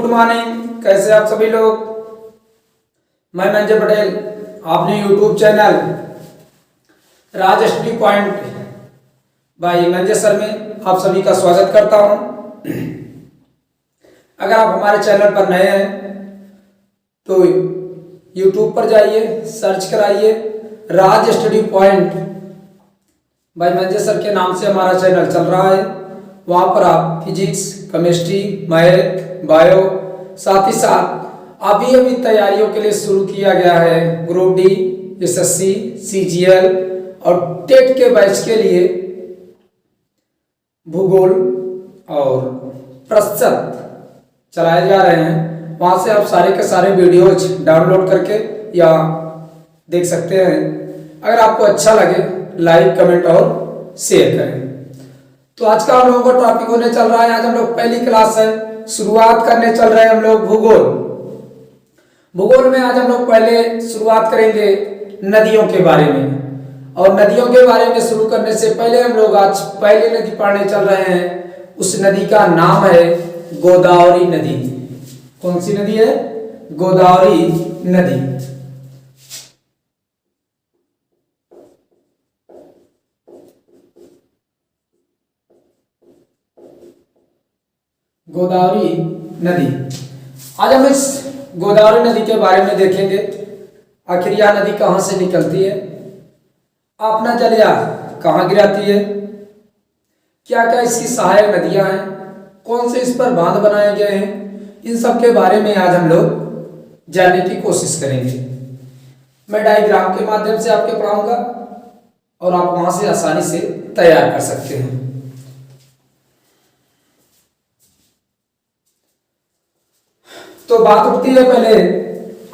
Good morning. कैसे आप सभी लोग। मैं मंजय पटेल अपने YouTube channel Raj study point by Manjay sir में आप सभी का स्वागत करता हूं। अगर आप हमारे चैनल पर नए हैं तो यूट्यूब पर जाइए, सर्च कराइए Raj study point by Manjay sir के नाम से हमारा चैनल चल रहा है। वहाँ पर आप फिजिक्स, केमिस्ट्री, मैथ, बायो, साथ ही साथ अभी तैयारियों के लिए शुरू किया गया है ग्रुप डी, एसएससी, सीजीएल और टेट के बैच के लिए भूगोल और प्रतिशत चलाए जा रहे हैं। वहाँ से आप सारे के सारे वीडियोज डाउनलोड करके या देख सकते हैं। अगर आपको अच्छा लगे लाइक, कमेंट और शेयर करें। तो आज का हम लोगों का टॉपिक होने चल रहा है, आज हम लोग पहली क्लास है, शुरुआत करने चल रहे हैं हम लोग भूगोल। भूगोल में आज हम लोग पहले शुरुआत करेंगे नदियों के बारे में। और नदियों के बारे में शुरू करने से पहले हम लोग आज पहली नदी पढ़ने चल रहे हैं। उस नदी का नाम है गोदावरी नदी। कौन सी नदी है? गोदावरी नदी। गोदावरी नदी। आज हम इस गोदावरी नदी के बारे में देखेंगे। आखिर यह नदी कहाँ से निकलती है, अपना जलिया कहाँ गिराती है, क्या क्या इसकी सहायक नदियां हैं, कौन से इस पर बांध बनाए गए हैं, इन सब के बारे में आज हम लोग जानने की कोशिश करेंगे। मैं डायग्राम के माध्यम से आपके पढ़ाऊंगा और आप वहां से आसानी से तैयार कर सकते हैं। तो बात उठती है पहले,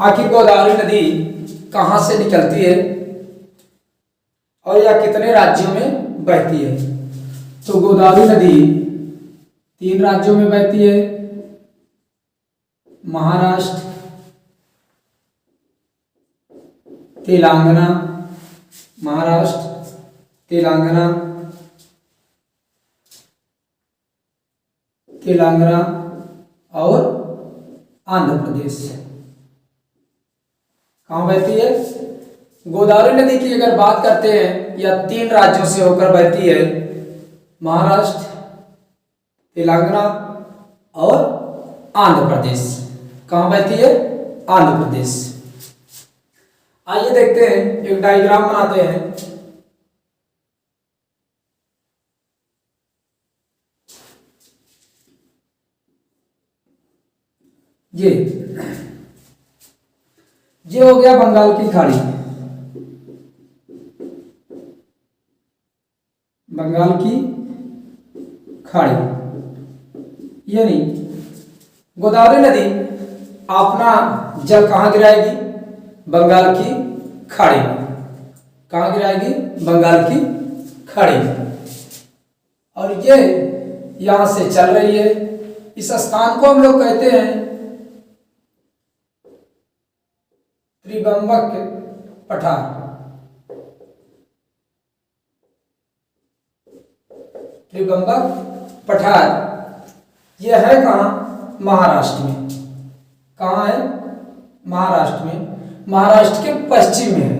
आखिर गोदावरी नदी कहां से निकलती है और यह कितने राज्यों में बहती है। तो गोदावरी नदी 3 राज्यों में बहती है, महाराष्ट्र, तेलंगाना, महाराष्ट्र, तेलंगाना, तेलंगाना और आंध्र प्रदेश। कहां बहती है? गोदावरी नदी की अगर बात करते हैं, यह 3 राज्यों से होकर बहती है, महाराष्ट्र, तेलंगाना और आंध्र प्रदेश। कहां बहती है? आंध्र प्रदेश। आइए देखते हैं, एक डायग्राम बनाते हैं। ये हो गया बंगाल की खाड़ी। बंगाल की खाड़ी, यानी गोदावरी नदी अपना जल कहां गिराएगी? बंगाल की खाड़ी में। कहां गिराएगी? बंगाल की खाड़ी में। और ये यहां से चल रही है। इस स्थान को हम लोग कहते हैं त्रिबंबक पठार। त्रिबंबक पठार यह है कहां? महाराष्ट्र में। कहां है? महाराष्ट्र में। महाराष्ट्र के पश्चिम में है।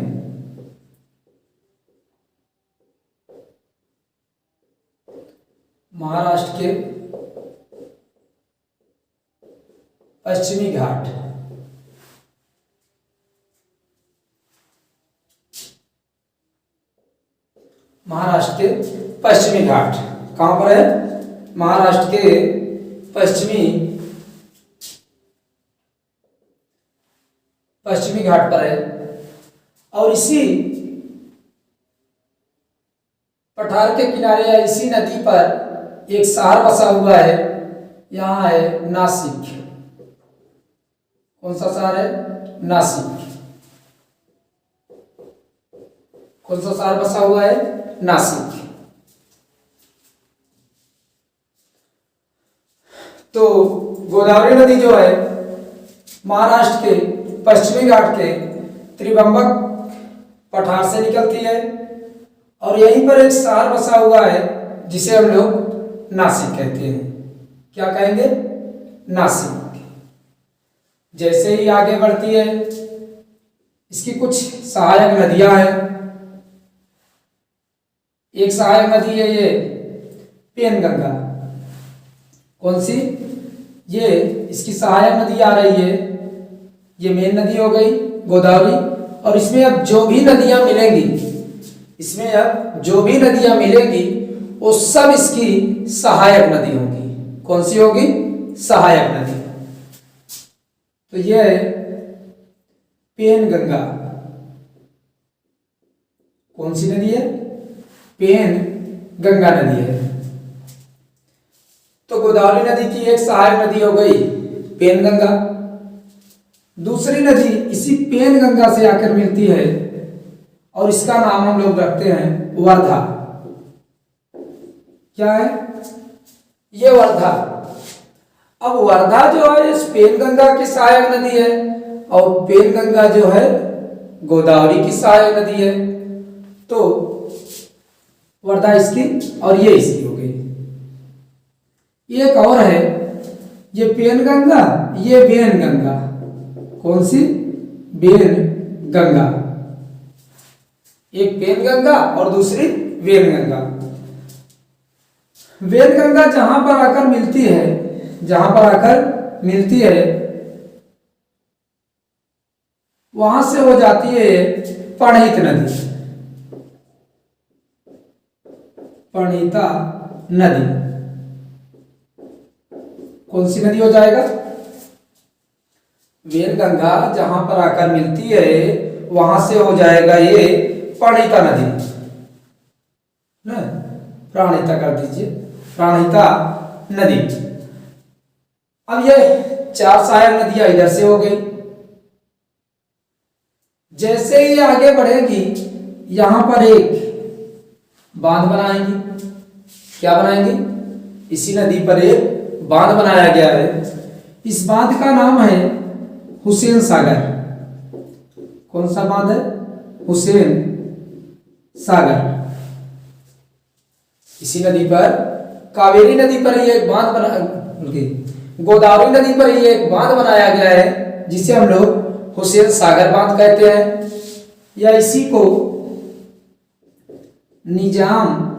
महाराष्ट्र के पश्चिमी घाट। महाराष्ट्र के पश्चिमी घाट कहां पर है? महाराष्ट्र के पश्चिमी घाट पर है। और इसी पठार के किनारे या इसी नदी पर एक शहर बसा हुआ है। यहां है नासिक। कौन सा शहर है? नासिक। कौन सा शहर बसा हुआ है? नासिक। तो गोदावरी नदी जो है महाराष्ट्र के पश्चिमी घाट के त्रिबंबक पठार से निकलती है और यहीं पर एक शहर बसा हुआ है जिसे हम लोग नासिक कहते हैं। क्या कहेंगे? नासिक। जैसे ही आगे बढ़ती है, इसकी कुछ सहायक नदियां हैं। एक सहायक नदी है ये पेनगंगा। कौन सी? ये इसकी सहायक नदी आ रही है, ये मेन नदी हो गई गोदावरी। और इसमें अब जो भी नदियां मिलेंगी, इसमें अब जो भी नदियां मिलेंगी वो सब इसकी सहायक नदी होगी। कौन सी होगी? सहायक नदी। तो ये है पेनगंगा। कौन सी नदी है? पेनगंगा नदी है। तो गोदावरी नदी की एक सहायक नदी हो गई पेनगंगा। दूसरी नदी इसी पेनगंगा से आकर मिलती है और इसका नाम हम लोग रखते हैं वर्धा। क्या है? ये वर्धा। अब वर्धा जो है इस पेनगंगा की सहायक नदी है और पेनगंगा जो है गोदावरी की सहायक नदी है। तो वर्धा इसकी और ये इसकी हो गई। एक और है ये पेनगंगा, ये वेनगंगा। कौन सी? वेनगंगा। एक पेनगंगा और दूसरी वेनगंगा। वेनगंगा जहां पर आकर मिलती है, जहां पर आकर मिलती है वहां से हो जाती है प्रणहित नदी, प्रणहिता नदी। कौन सी नदी हो जाएगा? वेनगंगा जहां पर आकर मिलती है वहां से हो जाएगा ये प्रणहिता नदी ना, प्राणहिता कर दीजिए, प्राणहिता नदी। अब ये चार सहायक नदियां इधर से हो गई। जैसे ही आगे बढ़ेगी यहां पर एक बांध बनाएंगी। क्या बनाएंगी? इसी नदी पर एक बांध बनाया गया है। इस बांध का नाम है हुसैन सागर। कौन सा बांध है? हुसैन सागर। इसी नदी पर, कावेरी नदी पर ही एक बांध बना, गोदावरी नदी पर ही एक बांध बनाया गया है जिसे हम लोग हुसैन सागर बांध कहते हैं, या इसी को निजाम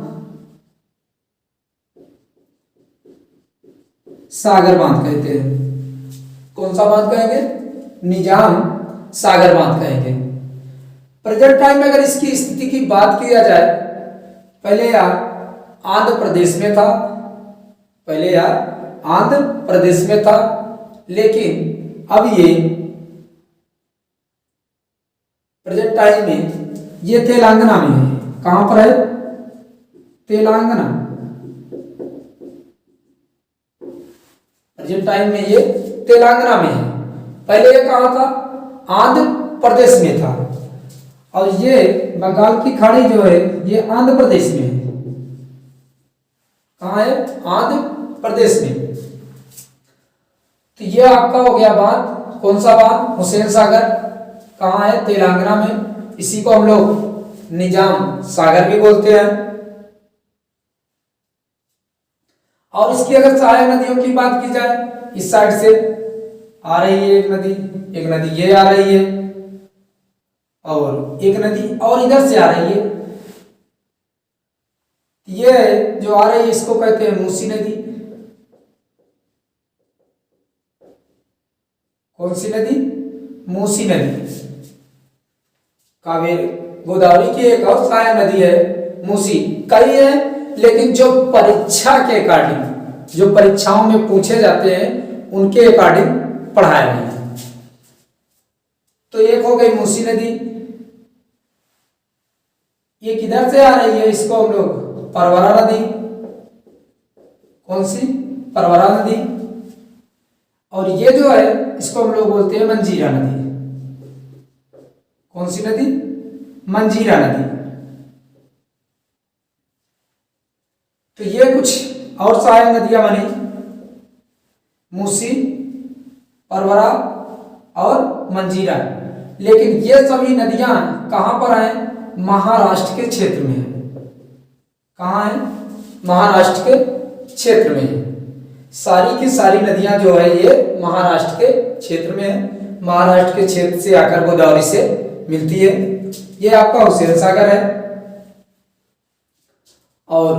सागर बांध कहते हैं। कौन सा बांध कहेंगे? निजाम सागर बांध कहेंगे। प्रेजेंट टाइम में अगर इसकी स्थिति की बात किया जाए, पहले यार आंध्र प्रदेश में था, पहले यार आंध्र प्रदेश में था, लेकिन अब ये प्रेजेंट टाइम में ये तेलंगाना में है। कहां पर है? तेलंगाना। प्रेजेंट टाइम में ये तेलंगाना में है। पहले ये कहां था? आंध्र प्रदेश में था। और ये बंगाल की खाड़ी जो है ये आंध्र प्रदेश में है। कहां है? आंध्र प्रदेश में। तो ये आपका हो गया बांध। कौन सा बांध? हुसैन सागर। कहां है? तेलंगाना में। इसी को हम लोग निजाम सागर भी बोलते हैं। और इसकी अगर सहायक नदियों की बात की जाए, इस साइड से आ रही है एक नदी ये आ रही है, और एक नदी और इधर से आ रही है। ये जो आ रही है इसको कहते हैं मूसी नदी। कौन सी नदी? मूसी नदी। कावेरी, गोदावरी की एक और सहायक नदी है मूसी। कई है, लेकिन जो परीक्षा के अकॉर्डिंग, जो परीक्षाओं में पूछे जाते हैं उनके अकॉर्डिंग पढ़ाया गया है। तो एक हो गई मूसी नदी। ये किधर से आ रही है? इसको हम लोग परवरा नदी। कौन सी? परवरा नदी। और ये जो है इसको हम लोग बोलते हैं मंजीरा नदी। कौन सी नदी? मंजीरा नदी। तो ये कुछ और सहायक नदियां बनी, मूसी, परवरा और मंजीरा। लेकिन ये सभी नदियां कहां पर हैं? महाराष्ट्र के क्षेत्र में है। कहां है? महाराष्ट्र के क्षेत्र में है। सारी की सारी नदियां जो है ये महाराष्ट्र के क्षेत्र में है। महाराष्ट्र के क्षेत्र से आकर गोदावरी से मिलती है। ये आपका हुसैन सागर है। और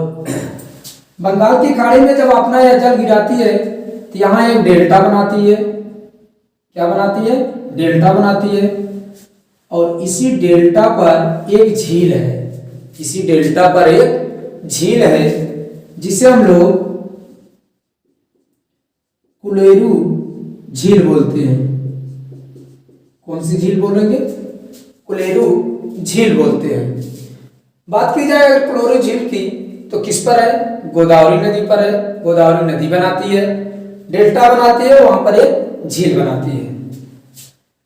बंगाल की खाड़ी में जब अपना यह जल गिराती है तो यहाँ एक डेल्टा बनाती है। क्या बनाती है? डेल्टा बनाती है। और इसी डेल्टा पर एक झील है। इसी डेल्टा पर एक झील है जिसे हम लोग कुलेरू झील बोलते हैं। कौन सी झील बोलेंगे? कुलेरू झील बोलते हैं। बात की जाए अगर कुलेरू झील की तो किस पर है? गोदावरी नदी पर है। गोदावरी नदी बनाती है, डेल्टा बनाती है, वहां पर एक झील बनाती है।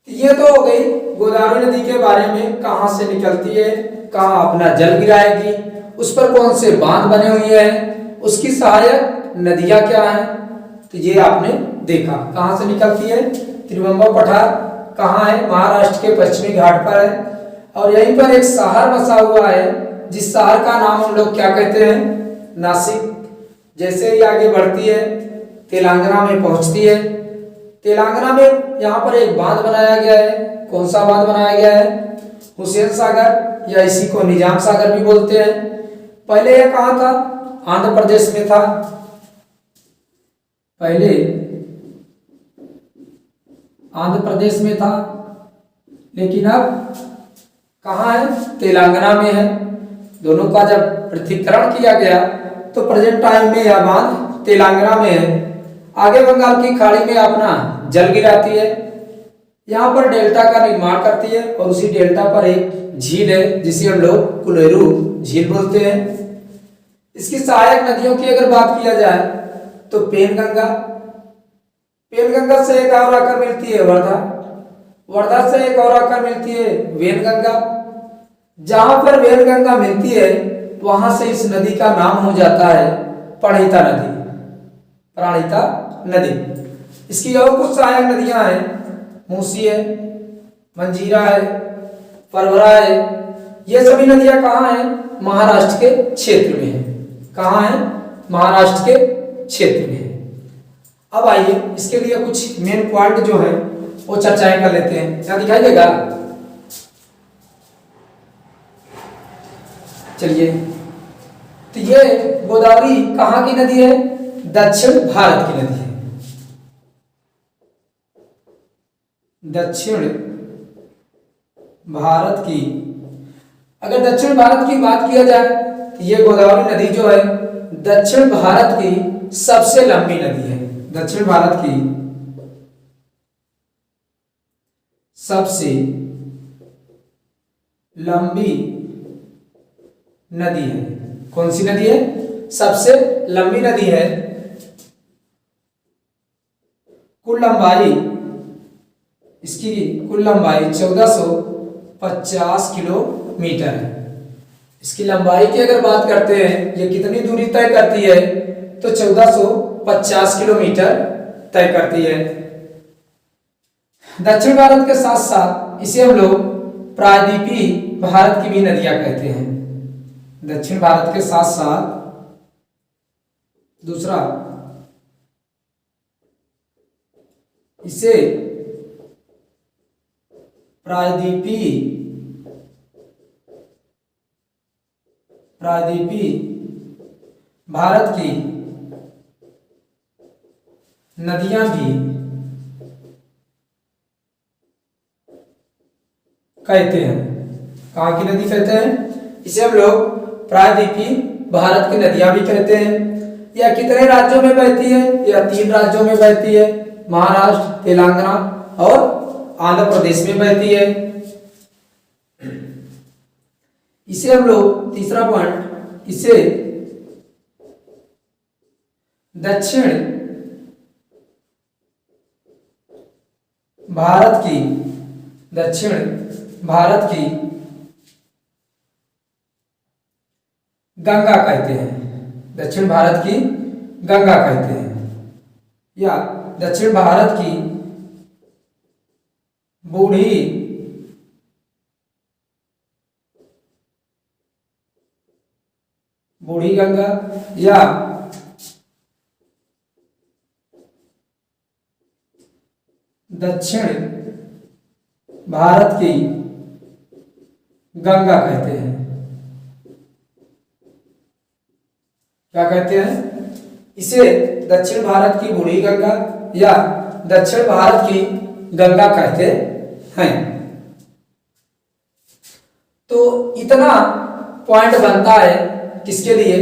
ये तो हो गई गोदावरी नदी के बारे में, कहां से निकलती है, कहां अपना जल गिराएगी, उस पर कौन से बांध बने हुए हैं, उसकी सहायक नदियां क्या हैं। तो ये आपने देखा कहां से निकलती है। त्रिवेंद्र पठार कहाँ है? महाराष्ट्र के पश्चिमी घाट पर है। और यहीं पर एक शहर बसा हुआ है जिस शहर का नाम हम लोग क्या कहते हैं? नासिक। जैसे ही आगे बढ़ती है तेलंगाना में पहुंचती है। तेलंगाना में यहाँ पर एक बांध बनाया गया है। कौन सा बांध बनाया गया है? हुसैन सागर, या इसी को निजाम सागर भी बोलते हैं। पहले यह कहाँ था? आंध्र प्रदेश में था। पहले आंध्र प्रदेश में था, लेकिन अब कहाँ है? तेलंगाना में है। दोनों का जब पृथक्करण किया गया तो प्रेजेंट टाइम में यह बांध तेलंगाना में है। आगे बंगाल की खाड़ी में अपना जल गिराती है, यहाँ पर डेल्टा का निर्माण करती है। और उसी डेल्टा पर एक झील है जिसे हम लोग कुलेरू झील बोलते हैं। इसकी सहायक नदियों की अगर बात किया जाए तो पेनगंगा, पेनगंगा से एक और आकर मिलती है वर्धा, वर्धा से एक और आकर मिलती है वेनगंगा। जहां पर वेनगंगा मिलती है वहां से इस नदी का नाम हो जाता है प्रणहिता नदी। प्रणहिता नदी। इसकी और कुछ सहायक नदियां हैं, मूसी है, मंजीरा है, परवरा है। ये सभी नदियां कहाँ हैं? महाराष्ट्र के क्षेत्र में है। कहाँ है? महाराष्ट्र के क्षेत्र में है। अब आइए इसके लिए कुछ मेन पॉइंट जो है वो चर्चाएं कर लेते हैं। क्या दिखाई देगा? चलिए, तो ये गोदावरी कहाँ की नदी है? दक्षिण भारत की नदी है। दक्षिण भारत की, अगर दक्षिण भारत की बात किया जाए तो ये गोदावरी नदी जो है दक्षिण भारत की सबसे लंबी नदी है। दक्षिण भारत की सबसे लंबी नदी है। कौन सी नदी है? सबसे लंबी नदी है। कुल लंबाई, इसकी कुल लंबाई 1450 किलोमीटर है। इसकी लंबाई की अगर बात करते हैं, ये कितनी दूरी तय करती है? तो 1450 किलोमीटर तय करती है। दक्षिण भारत के साथ साथ इसे हम लोग प्रायद्वीपीय भारत की भी नदियां कहते हैं। दक्षिण भारत के साथ साथ दूसरा, इसे प्रायद्वीपीय भारत की नदियां भी कहते हैं। कहाँ की नदी कहते हैं? इसे हम लोग प्रायद्वीपीय भारत की नदियां भी कहते हैं। यह कितने राज्यों में बहती है? यह 3 राज्यों में बहती है, महाराष्ट्र, तेलंगाना और आंध्र प्रदेश में बहती है। इसे हम लोग तीसरा पॉइंट, इसे दक्षिण भारत की गंगा कहते हैं। दक्षिण भारत की गंगा कहते हैं, या दक्षिण भारत की बूढ़ी गंगा, या दक्षिण भारत की गंगा कहते हैं। क्या कहते हैं? इसे दक्षिण भारत की बूढ़ी गंगा या दक्षिण भारत की गंगा कहते हैं। तो इतना पॉइंट बनता है किसके लिए?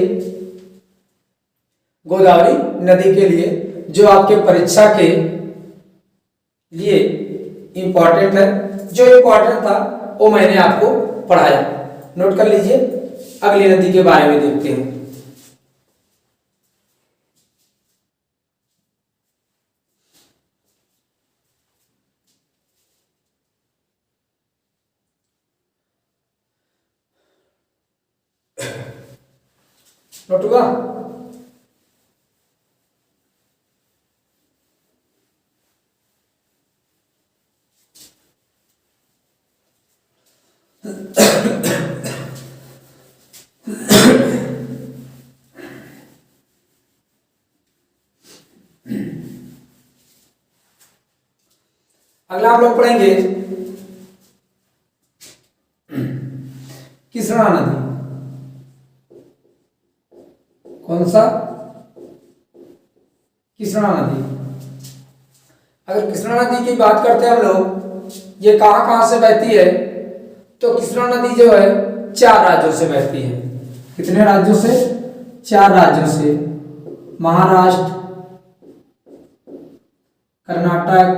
गोदावरी नदी के लिए, जो आपके परीक्षा के लिए इंपॉर्टेंट है। जो इंपॉर्टेंट था वो मैंने आपको पढ़ाया, नोट कर लीजिए। अगली नदी के बारे में देखते हैं। नोट हुआ? अगला हम लोग पढ़ेंगे कृष्णा नदी। कौन सा? कृष्णा नदी। अगर कृष्णा नदी की बात करते हैं हम लोग, ये कहां कहां से बहती है? तो कृष्णा नदी जो है 4 राज्यों से बहती है। कितने राज्यों से? 4 राज्यों से। महाराष्ट्र, कर्नाटक,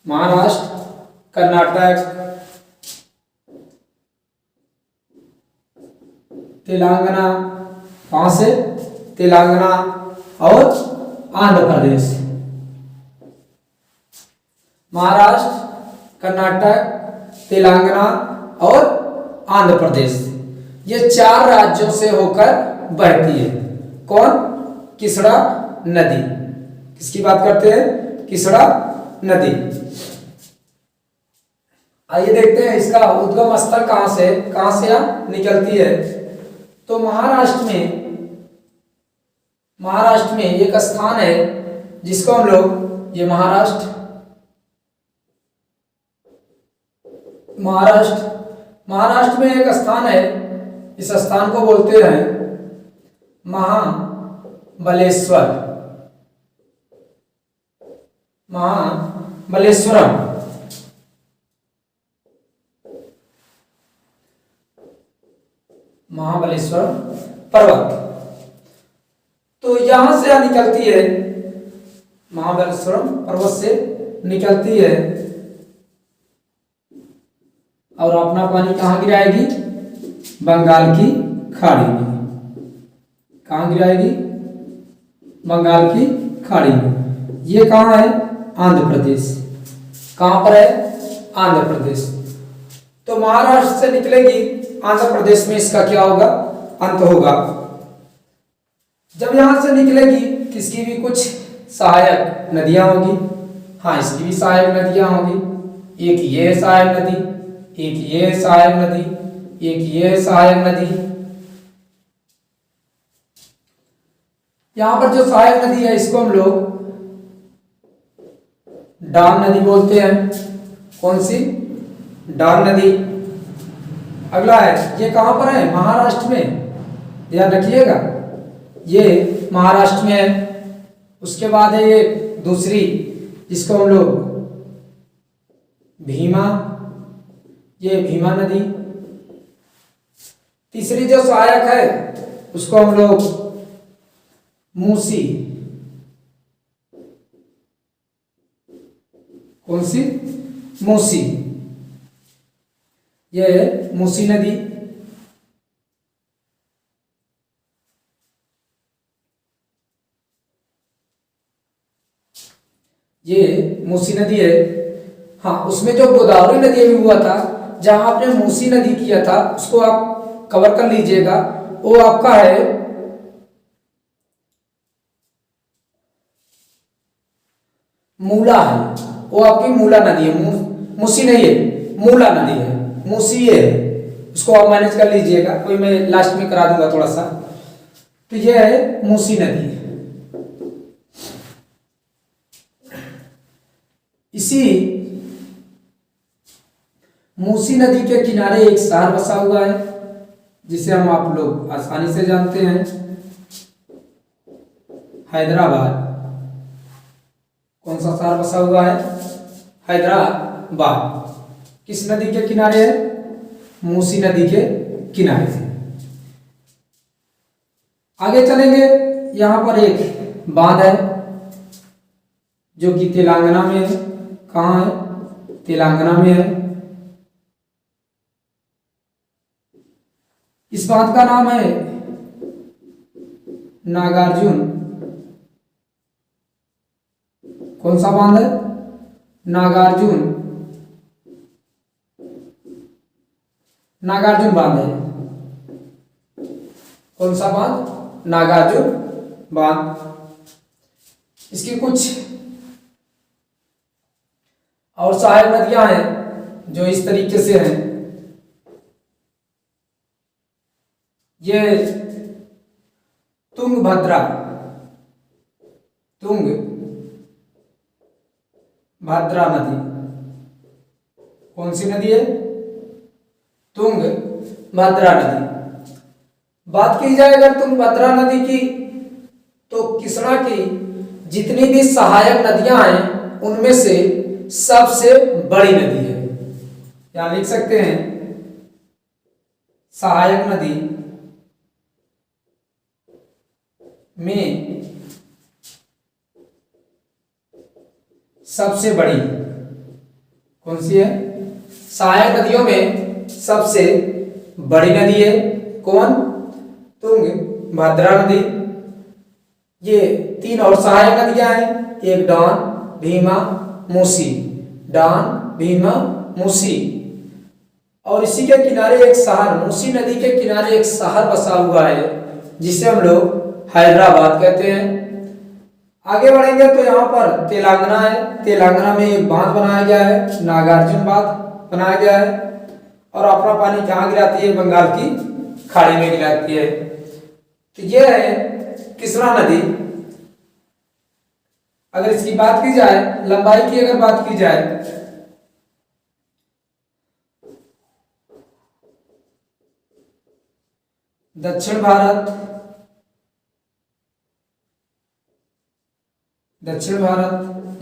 महाराष्ट्र, कर्नाटक, तेलंगाना, कहां से? तेलंगाना और आंध्र प्रदेश। महाराष्ट्र, कर्नाटक, तेलंगाना और आंध्र प्रदेश, ये 4 राज्यों से होकर बहती है। कौन? कृष्णा नदी। किसकी बात करते हैं? कृष्णा नदी। आइए देखते हैं इसका उद्गम स्थल कहां से निकलती है। तो महाराष्ट्र में एक स्थान है जिसको हम लोग, ये महाराष्ट्र में एक स्थान है, इस स्थान को बोलते हैं महाबलेश्वरम। महाबलेश्वर पर्वत। तो यहां से निकलती है, महाबलेश्वर पर्वत से निकलती है और अपना पानी कहां गिराएगी? बंगाल की खाड़ी में। कहां गिराएगी? बंगाल की खाड़ी में। ये कहां है? आंध्र प्रदेश। कहां पर है? आंध्र प्रदेश। तो महाराष्ट्र से निकलेगी, आंध्र प्रदेश में इसका क्या होगा? अंत होगा। जब यहां से निकलेगी, किसकी भी कुछ सहायक नदियां होगी। हाँ, इसकी भी सहायक नदियां होगी। एक ये सहायक नदी, एक ये सहायक नदी, एक ये सहायक नदी। यहां पर जो सहायक नदी है इसको हम लोग डाल नदी बोलते हैं। कौन सी? डाल नदी। अगला है, ये कहां पर है? महाराष्ट्र में, ध्यान रखिएगा, ये महाराष्ट्र में है। उसके बाद है ये दूसरी, जिसको हम लोग भीमा, ये भीमा नदी। तीसरी जो सहायक है उसको हम लोग मूसी। कौन सी? मूसी। ये है मूसी नदी। ये मूसी नदी है। हाँ, उसमें जो गोदावरी नदी भी हुआ था, जहां आपने मूसी नदी किया था, उसको आप कवर कर लीजिएगा। वो आपका है मूला है, वो आपकी मूला नदी है। मूसी नहीं है, मूला नदी है। मूसी है, उसको आप मैनेज कर लीजिएगा, कोई मैं लास्ट में करा दूंगा थोड़ा सा। तो ये है मूसी नदी। इसी मूसी नदी के किनारे एक शहर बसा हुआ है जिसे हम आप लोग आसानी से जानते हैं, हैदराबाद। कौन सा शहर बसा हुआ है? हैदराबाद। किस नदी के किनारे है? मूसी नदी के किनारे से। आगे चलेंगे, यहां पर एक बांध है जो कि तेलंगाना में है। कहाँ है? तेलंगाना में है। इस बांध का नाम है नागार्जुन। कौन सा बांध है? नागार्जुन। नागार्जुन बांध है। कौन सा बांध? नागार्जुन बांध। इसकी कुछ और सहायक नदियां हैं जो इस तरीके से हैं। ये तुंगभद्रा, तुंगभद्रा नदी। कौन सी नदी है? तुंगभद्रा नदी। बात की जाए अगर तुंगभद्रा नदी की, तो कृष्णा की जितनी भी सहायक नदियां हैं उनमें से सबसे बड़ी नदी है। यहां लिख सकते हैं सहायक नदी में सबसे बड़ी कौन सी है? सहायक नदियों में सबसे बड़ी नदी है कौन? तुंगभद्रा नदी। ये तीन और सहायक नदियां हैं, एक डॉन, भीमा, मूसी। डॉन, भीमा, मूसी। और इसी के किनारे एक शहर, मूसी नदी के किनारे एक शहर बसा हुआ है जिसे हम लोग हैदराबाद कहते हैं। आगे बढ़ेंगे तो यहाँ पर तेलंगाना है। तेलंगाना में एक बांध बनाया गया है, नागार्जुन बांध बनाया गया है, और अपना पानी कहाँ गिराती है? बंगाल की खाड़ी में गिराती है। तो यह है कृष्णा नदी। अगर इसकी बात की जाए, लंबाई की अगर बात की जाए, दक्षिण भारत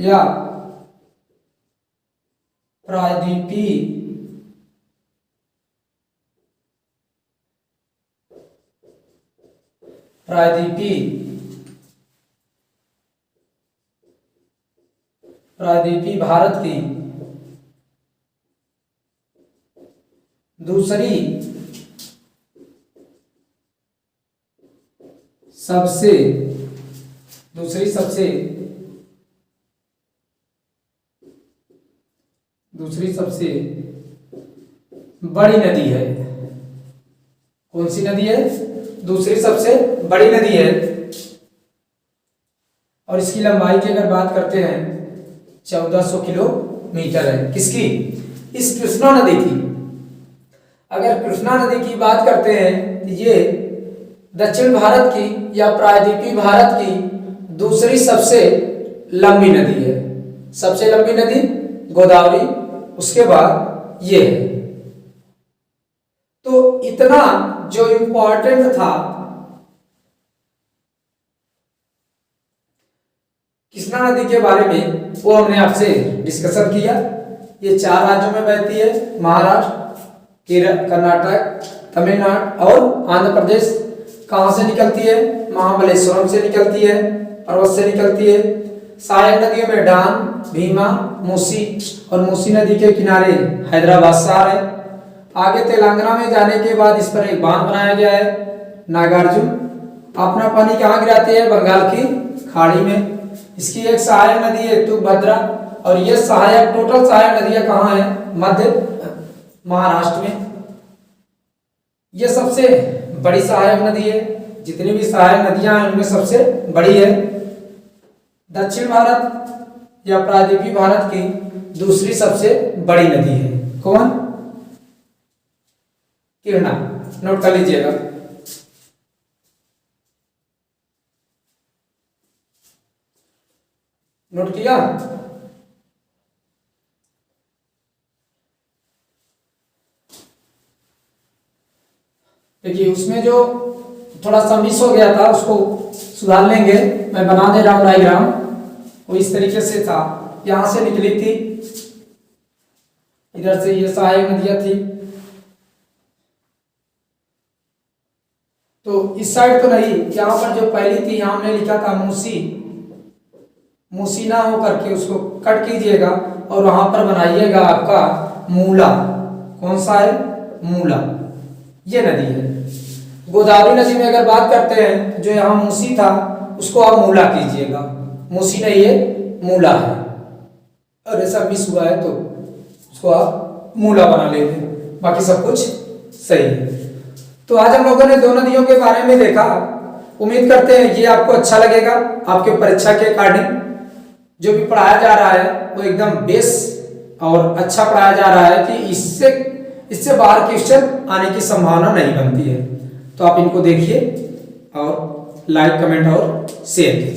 या प्रायद्वीपीय भारत की दूसरी सबसे बड़ी नदी है। कौन सी नदी है? दूसरी सबसे बड़ी नदी है। और इसकी लंबाई की अगर बात करते हैं 1400 किलोमीटर है। किसकी? इस कृष्णा नदी की। अगर कृष्णा नदी की बात करते हैं तो ये दक्षिण भारत की या प्रायद्वीपीय भारत की दूसरी सबसे लंबी नदी है। सबसे लंबी नदी गोदावरी, उसके बाद ये है। तो इतना जो इंपॉर्टेंट था कृष्णा नदी के बारे में वो हमने आपसे डिस्कशन किया। ये 4 राज्यों में बहती है, महाराष्ट्र, केरल, कर्नाटक, तमिलनाडु और आंध्र प्रदेश। कहां से निकलती है? महाबलेश्वरम से निकलती है, पर्वत से निकलती है। सहायक नदियों में डान, भीमा, मूसी, और मूसी नदी के किनारे हैदराबाद शहर है। आगे तेलंगाना में जाने के बाद इस पर एक बांध बनाया गया है, नागार्जुन। अपना पानी कहाँ गिराती है? बंगाल की खाड़ी में। इसकी एक सहायक नदी है तुंगभद्रा, और ये सहायक टोटल सहायक नदियां कहाँ है? मध्य महाराष्ट्र में। ये सबसे बड़ी सहायक नदी है। जितनी भी सहायक नदियां हैं उनमें सबसे बड़ी है। दक्षिण भारत या प्रायद्वीपीय भारत की दूसरी सबसे बड़ी नदी है कौन? कृष्णा। नोट कर लीजिएगा। नोट किया? देखिए उसमें जो थोड़ा सा मिस हो गया था उसको सुधार लेंगे। मैं बना दे रहा हूँ डायग्राम। वो इस तरीके से था, यहाँ से निकली थी, इधर से ये सहायक नदियाँ थी, तो इस साइड तो नहीं, यहाँ पर जो पहली थी यहाँ हमने लिखा था मूसी, मूसी ना हो करके उसको कट कीजिएगा और वहां पर बनाइएगा आपका मूला। कौन सा है? मूला। ये नदी है। गोदावरी नदी में अगर बात करते हैं, जो यहाँ मूसी था उसको आप मूला कीजिएगा। मूसी नहीं है, मूला है। और ऐसा मिस हुआ है तो उसको आप मूला बना लेते, बाकी सब कुछ सही है। तो आज हम लोगों ने दो नदियों के बारे में देखा। उम्मीद करते हैं ये आपको अच्छा लगेगा। आपके परीक्षा के अकॉर्डिंग जो भी पढ़ाया जा रहा है वो एकदम बेस और अच्छा पढ़ाया जा रहा है कि इससे बाहर क्वेश्चन आने की संभावना नहीं बनती है। तो आप इनको देखिए और लाइक, कमेंट और शेयर कीजिए।